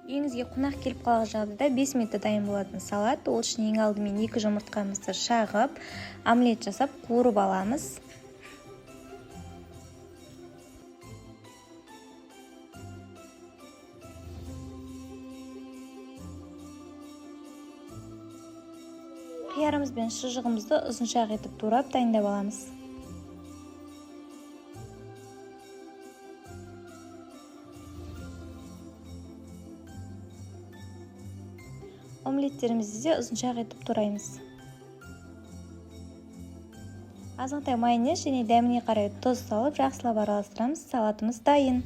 Үйіңізге қонақ келіп қалған жағдайда 5 минутта дайын болатын салат. Ол үшін ең алдымен 2 жұмыртқамызды шағып, омлет жасап қуырып аламыз. Қиярымыз бен шұжығымызды ұзыншақ етіп турап дайындап аламыз. Омлеттерімізді де ұзыншақ етіп тураймыз. Азғантай майонез және дәміне қарай тұз салып, жақсылап араластырамыз. Салатымыз дайын.